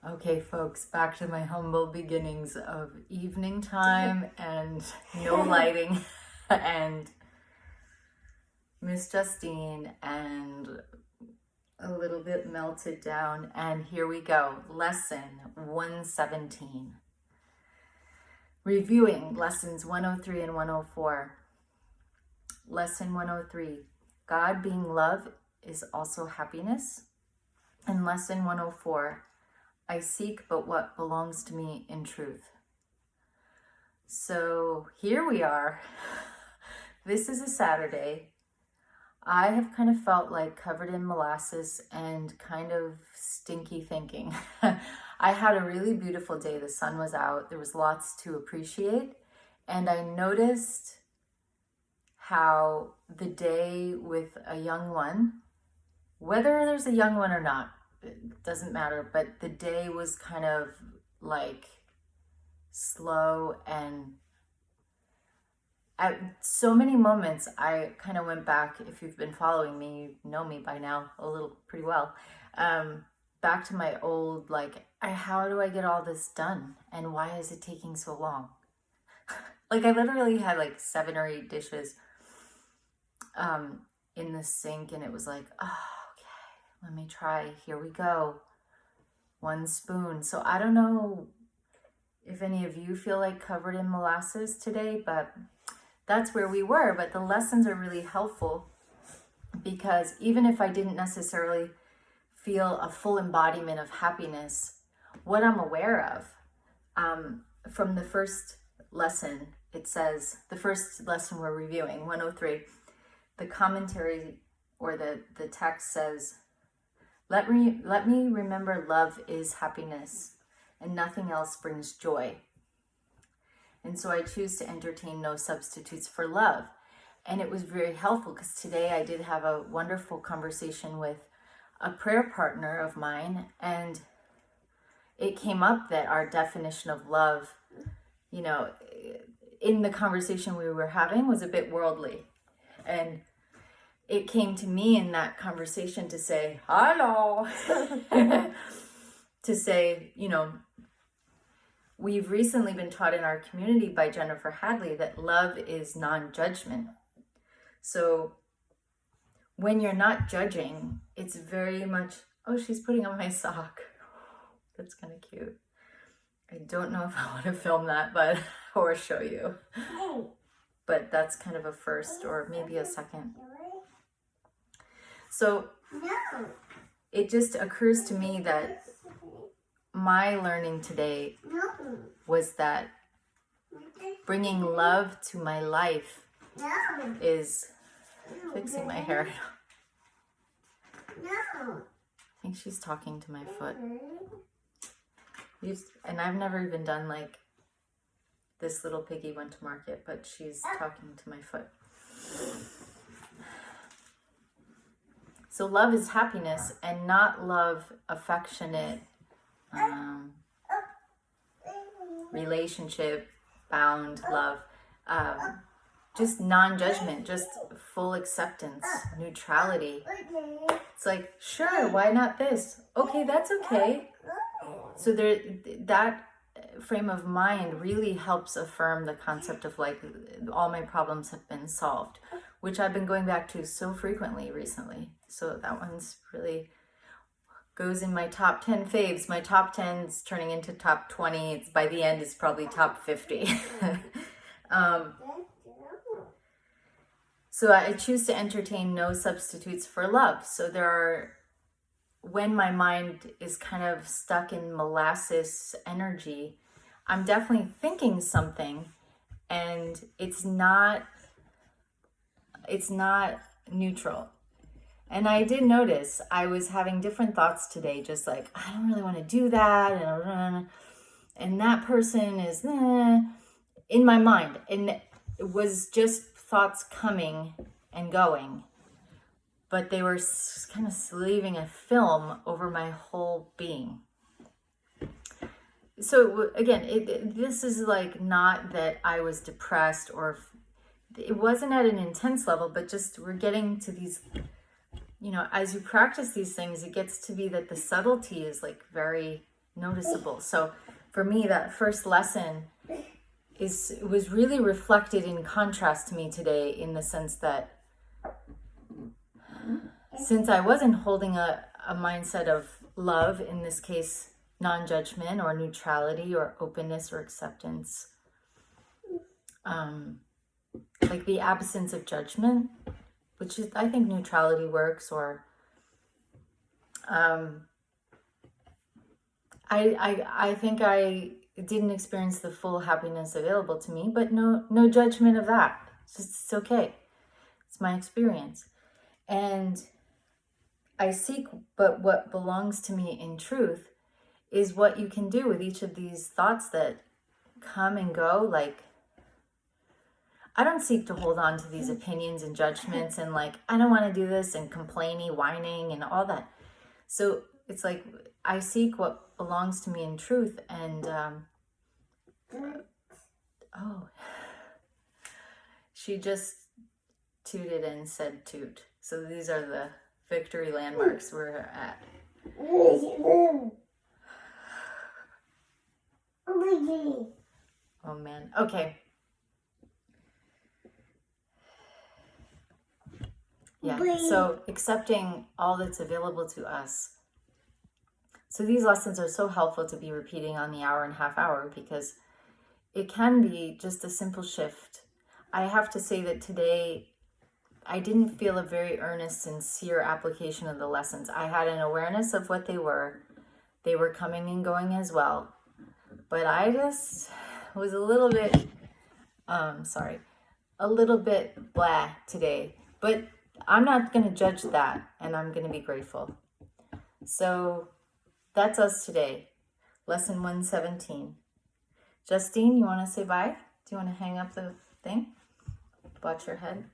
Okay, folks, back to my humble beginnings of evening time and no lighting and Miss Justine and a little bit melted down. And here we go. Lesson 117. Reviewing lessons 103 and 104. Lesson 103. God being love is also happiness. And lesson 104. I seek but what belongs to me in truth. So here we are. This is a Saturday. I have kind of felt like covered in molasses and kind of stinky thinking. I had a really beautiful day. The sun was out. There was lots to appreciate. And I noticed how the day with a young one, whether there's a young one or not, it doesn't matter, but the day was kind of like slow, and at so many moments I kind of went back. If you've been following me, you know me by now a little pretty well, back to my old how do I get all this done and why is it taking so long? Like I literally had like 7 or 8 dishes in the sink, and it was like, oh, let me try. Here we go. 1 spoon. So I don't know if any of you feel like covered in molasses today, but that's where we were. But the lessons are really helpful because even if I didn't necessarily feel a full embodiment of happiness, what I'm aware of, from the first lesson, it says, the first lesson we're reviewing, 103, the commentary or the text says, Let me remember love is happiness and nothing else brings joy. And so I choose to entertain no substitutes for love. And it was very helpful because today I did have a wonderful conversation with a prayer partner of mine. And it came up that our definition of love, in the conversation we were having was a bit worldly. And it came to me in that conversation to say, hello, to say, we've recently been taught in our community by Jennifer Hadley that love is non-judgment. So when you're not judging, it's very much, oh, she's putting on my sock. That's kind of cute. I don't know if I want to film that, or show you. But that's kind of a first or maybe a second. So it just occurs to me that my learning today was that bringing love to my life is fixing my hair. I think she's talking to my foot. And I've never even done like this little piggy went to market, but she's talking to my foot. So love is happiness and not love, affectionate, relationship, bound love. Just non-judgment, just full acceptance, neutrality. It's like, sure, why not this? Okay, that's okay. So that frame of mind really helps affirm the concept of like all my problems have been solved, which I've been going back to so frequently recently. So that one's really goes in my top 10 faves. My top 10's turning into top 20. It's by the end, it's probably top 50. So I choose to entertain no substitutes for love. So when my mind is kind of stuck in molasses energy, I'm definitely thinking something and it's not neutral. And I did notice I was having different thoughts today, just like, I don't really want to do that. And that person is in my mind. And it was just thoughts coming and going. But they were kind of leaving a film over my whole being. So again, this is like not that I was depressed or it wasn't at an intense level, but just we're getting to these, as you practice these things, it gets to be that the subtlety is like very noticeable. So for me, that first lesson was really reflected in contrast to me today, in the sense that since I wasn't holding a mindset of love, in this case, non-judgment or neutrality or openness or acceptance, like the absence of judgment, which is, I think neutrality works, or I think I didn't experience the full happiness available to me, but no judgment of that. It's okay. It's my experience. And I seek, but what belongs to me in truth is what you can do with each of these thoughts that come and go. Like, I don't seek to hold on to these opinions and judgments and like, I don't want to do this, and complaining, whining, and all that. So it's like, I seek what belongs to me in truth. And, oh, she just tooted and said toot. So these are the victory landmarks we're at. Oh man. Okay. Yeah. So accepting all that's available to us. So these lessons are so helpful to be repeating on the hour and half hour, because it can be just a simple shift. I have to say that today I didn't feel a very earnest, sincere application of the lessons. I had an awareness of what they were. They were coming and going as well. But I just was a little bit, a little bit blah today. But I'm not going to judge that, and I'm going to be grateful. So that's us today. Lesson 117. Justine, you want to say bye? Do you want to hang up the thing? Watch your head.